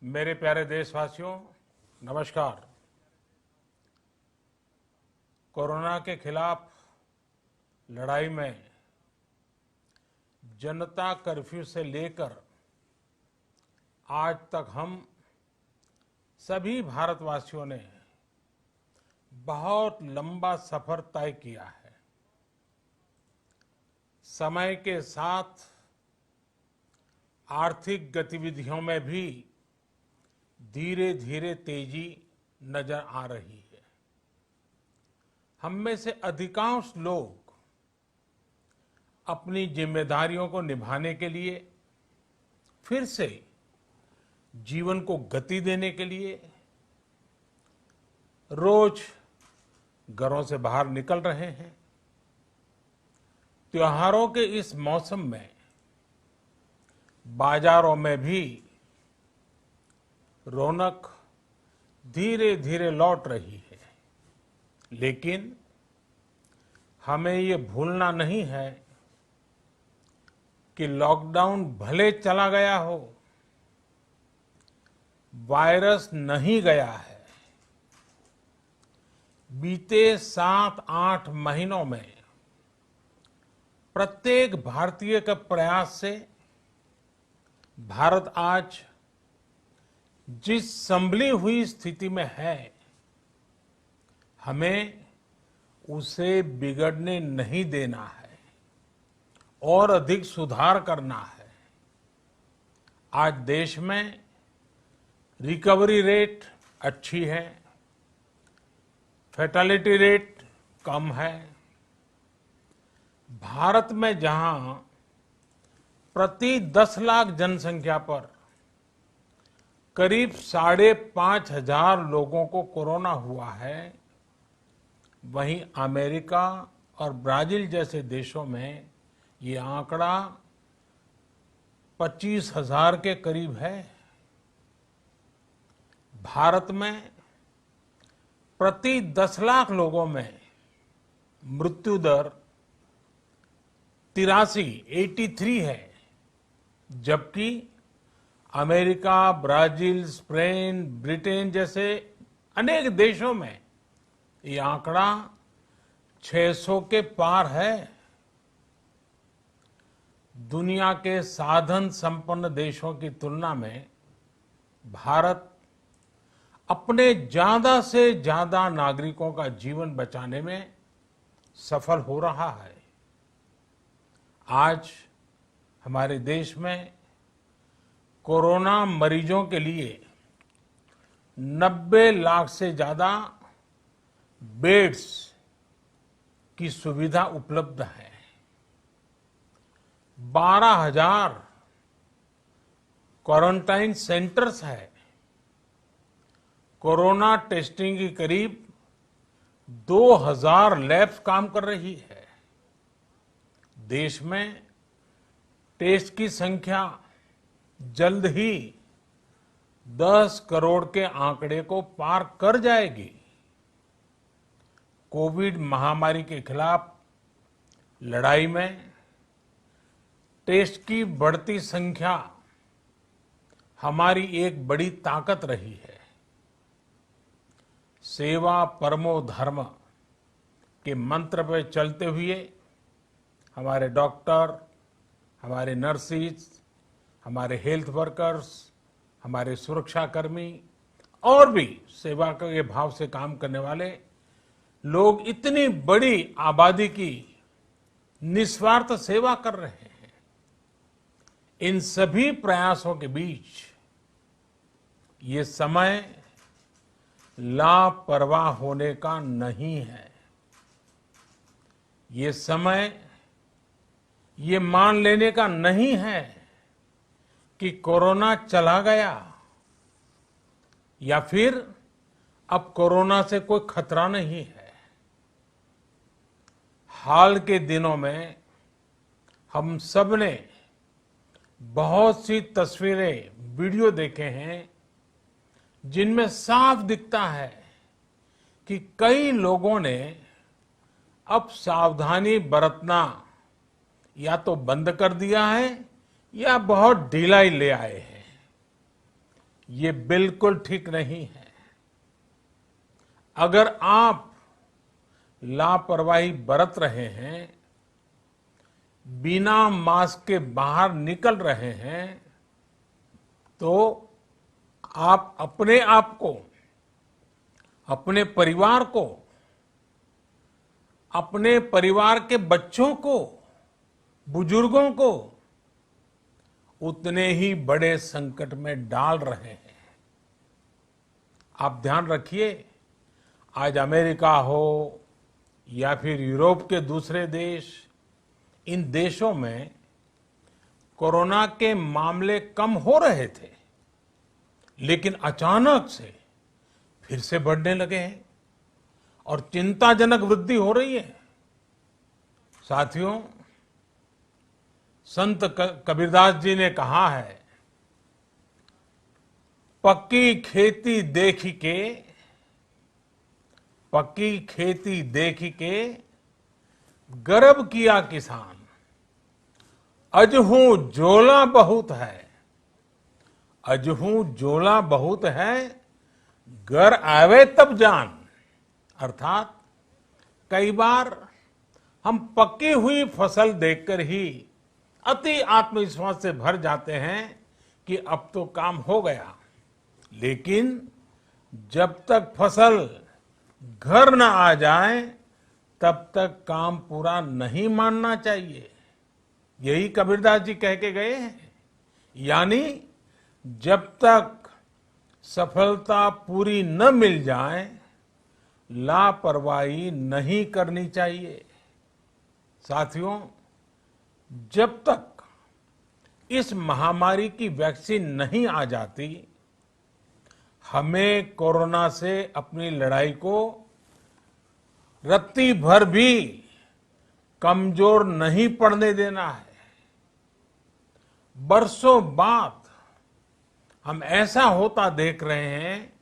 मेरे प्यारे देशवासियों, नमस्कार। कोरोना के खिलाफ लड़ाई में जनता कर्फ्यू से लेकर आज तक हम सभी भारतवासियों ने बहुत लंबा सफर तय किया है। समय के साथ आर्थिक गतिविधियों में भी धीरे धीरे तेजी नजर आ रही है। हम में से अधिकांश लोग अपनी जिम्मेदारियों को निभाने के लिए, फिर से जीवन को गति देने के लिए रोज घरों से बाहर निकल रहे हैं। त्योहारों के इस मौसम में बाजारों में भी रौनक धीरे धीरे लौट रही है, लेकिन हमें ये भूलना नहीं है कि लॉकडाउन भले चला गया हो, वायरस नहीं गया है। बीते 7-8 महीनों में प्रत्येक भारतीय के प्रयास से भारत आज जिस संभली हुई स्थिति में है, हमें उसे बिगड़ने नहीं देना है और अधिक सुधार करना है। आज देश में रिकवरी रेट अच्छी है, फैटेलिटी रेट कम है। भारत में जहां प्रति 10 लाख जनसंख्या पर करीब 5,500 लोगों को कोरोना हुआ है, वहीं अमेरिका और ब्राजील जैसे देशों में ये आंकड़ा 25,000 के करीब है। भारत में प्रति 10 लाख लोगों में मृत्यु दर 83 है, जबकि अमेरिका, ब्राजील, स्पेन, ब्रिटेन जैसे अनेक देशों में ये आंकड़ा 600 के पार है। दुनिया के साधन संपन्न देशों की तुलना में भारत अपने ज्यादा से ज्यादा नागरिकों का जीवन बचाने में सफल हो रहा है। आज हमारे देश में कोरोना मरीजों के लिए 90 लाख से ज्यादा बेड्स की सुविधा उपलब्ध है। 12,000 क्वारंटाइन सेंटर्स है। कोरोना टेस्टिंग की करीब 2,000 लैब्स काम कर रही है। देश में टेस्ट की संख्या जल्द ही 10 करोड़ के आंकड़े को पार कर जाएगी। कोविड महामारी के खिलाफ लड़ाई में टेस्ट की बढ़ती संख्या हमारी एक बड़ी ताकत रही है। सेवा परमो धर्म के मंत्र पर चलते हुए हमारे डॉक्टर, हमारे नर्सिस, हमारे हेल्थ वर्कर्स, हमारे सुरक्षाकर्मी और भी सेवा के भाव से काम करने वाले लोग इतनी बड़ी आबादी की निस्वार्थ सेवा कर रहे हैं। इन सभी प्रयासों के बीच ये समय लापरवाह होने का नहीं है। ये समय ये मान लेने का नहीं है कि कोरोना चला गया या फिर अब कोरोना से कोई खतरा नहीं है। हाल के दिनों में हम सब ने बहुत सी तस्वीरें, वीडियो देखे हैं जिनमें साफ दिखता है कि कई लोगों ने अब सावधानी बरतना या तो बंद कर दिया है या बहुत ढिलाई ले आए हैं। ये बिल्कुल ठीक नहीं है। अगर आप लापरवाही बरत रहे हैं, बिना मास्क के बाहर निकल रहे हैं, तो आप अपने आप को, अपने परिवार को, अपने परिवार के बच्चों को, बुजुर्गों को उतने ही बड़े संकट में डाल रहे हैं। आप ध्यान रखिए, आज अमेरिका हो या फिर यूरोप के दूसरे देश, इन देशों में कोरोना के मामले कम हो रहे थे, लेकिन अचानक से फिर से बढ़ने लगे हैं और चिंताजनक वृद्धि हो रही है। साथियों, संत कबीरदास जी ने कहा है, पक्की खेती देखी के गर्व किया किसान, अजहू जोला बहुत है, घर आवे तब जान। अर्थात कई बार हम पकी हुई फसल देखकर ही अति आत्मविश्वास से भर जाते हैं कि अब तो काम हो गया, लेकिन जब तक फसल घर न आ जाए तब तक काम पूरा नहीं मानना चाहिए। यही कबीरदास जी कह के गए हैं। यानी जब तक सफलता पूरी न मिल जाए, लापरवाही नहीं करनी चाहिए। साथियों, जब तक इस महामारी की वैक्सीन नहीं आ जाती, हमें कोरोना से अपनी लड़ाई को रत्ती भर भी कमजोर नहीं पड़ने देना है। बरसों बाद हम ऐसा होता देख रहे हैं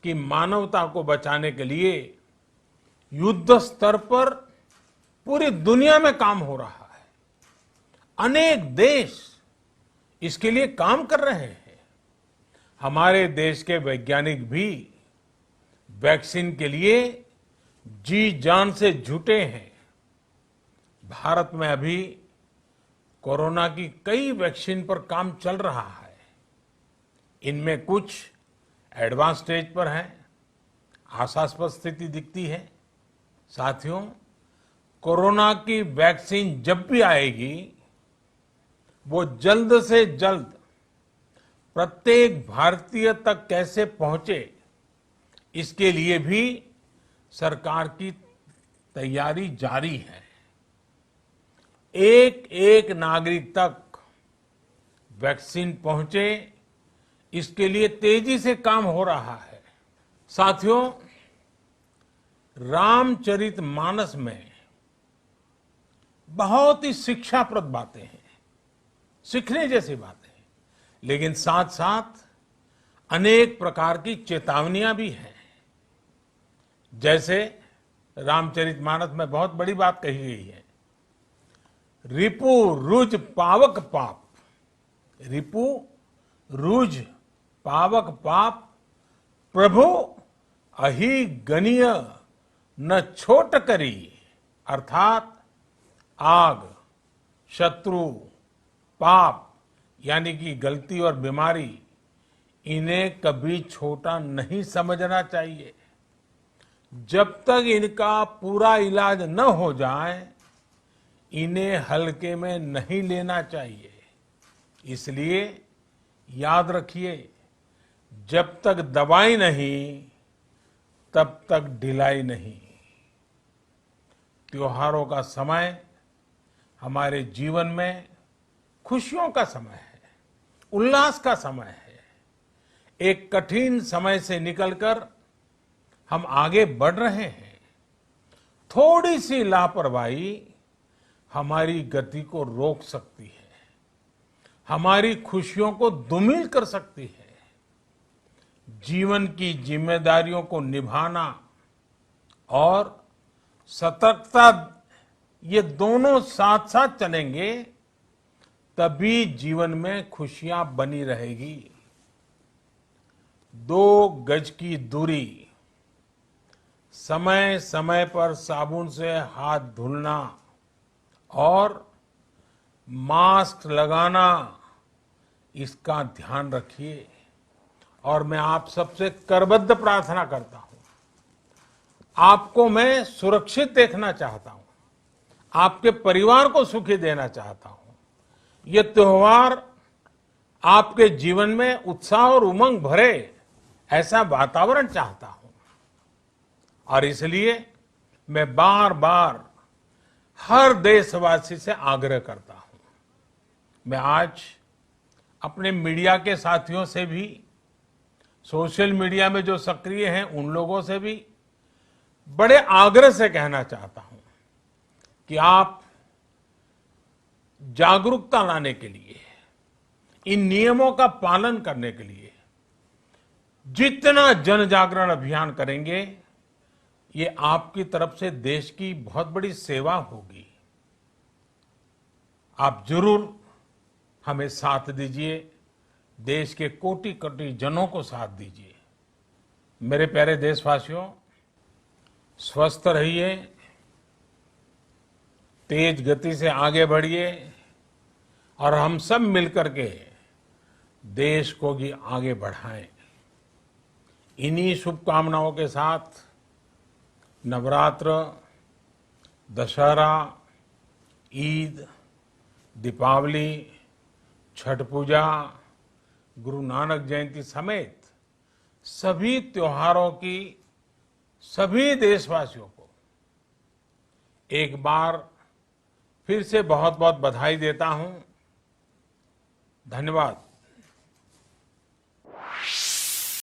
कि मानवता को बचाने के लिए युद्ध स्तर पर पूरी दुनिया में काम हो रहा है। अनेक देश इसके लिए काम कर रहे हैं। हमारे देश के वैज्ञानिक भी वैक्सीन के लिए जी जान से जुटे हैं। भारत में अभी कोरोना की कई वैक्सीन पर काम चल रहा है। इनमें कुछ एडवांस स्टेज पर है, आशास्पद स्थिति दिखती है। साथियों, कोरोना की वैक्सीन जब भी आएगी, वो जल्द से जल्द प्रत्येक भारतीय तक कैसे पहुंचे, इसके लिए भी सरकार की तैयारी जारी है। एक एक नागरिक तक वैक्सीन पहुंचे, इसके लिए तेजी से काम हो रहा है। साथियों, रामचरितमानस में बहुत ही शिक्षाप्रद बातें हैं, सीखने जैसी बातें हैं, लेकिन साथ साथ अनेक प्रकार की चेतावनियां भी हैं। जैसे रामचरितमानस में बहुत बड़ी बात कही गई है, रिपु रुज पावक पाप, रिपु रुज पावक पाप, प्रभु अहि गनीय न छोट करी। अर्थात आग, शत्रु, पाप यानी कि गलती और बीमारी, इन्हें कभी छोटा नहीं समझना चाहिए। जब तक इनका पूरा इलाज न हो जाए, इन्हें हल्के में नहीं लेना चाहिए। इसलिए याद रखिए, जब तक दवाई नहीं, तब तक ढिलाई नहीं। त्योहारों का समय हमारे जीवन में खुशियों का समय है, उल्लास का समय है। एक कठिन समय से निकलकर हम आगे बढ़ रहे हैं। थोड़ी सी लापरवाही हमारी गति को रोक सकती है, हमारी खुशियों को धूमिल कर सकती है। जीवन की जिम्मेदारियों को निभाना और सतर्कता, ये दोनों साथ साथ चलेंगे, तभी जीवन में खुशियां बनी रहेगी। 2 गज की दूरी, समय समय पर साबुन से हाथ धुलना और मास्क लगाना, इसका ध्यान रखिए। और मैं आप सबसे करबद्ध प्रार्थना करता हूं, आपको मैं सुरक्षित देखना चाहता हूं, आपके परिवार को सुखी देना चाहता हूं। ये त्योहार आपके जीवन में उत्साह और उमंग भरे, ऐसा वातावरण चाहता हूं। और इसलिए मैं बार बार हर देशवासी से आग्रह करता हूं। मैं आज अपने मीडिया के साथियों से भी, सोशल मीडिया में जो सक्रिय हैं उन लोगों से भी बड़े आग्रह से कहना चाहता हूं कि आप जागरूकता लाने के लिए, इन नियमों का पालन करने के लिए जितना जन जागरण अभियान करेंगे, ये आपकी तरफ से देश की बहुत बड़ी सेवा होगी। आप जरूर हमें साथ दीजिए, देश के कोटि कोटि जनों को साथ दीजिए। मेरे प्यारे देशवासियों, स्वस्थ रहिए, तेज गति से आगे बढ़िए और हम सब मिलकर के देश को भी आगे बढ़ाएं। इन्हीं शुभकामनाओं के साथ नवरात्र, दशहरा, ईद, दीपावली, छठ पूजा, गुरु नानक जयंती समेत सभी त्योहारों की सभी देशवासियों को एक बार फिर से बहुत बहुत बधाई देता हूं। धन्यवाद।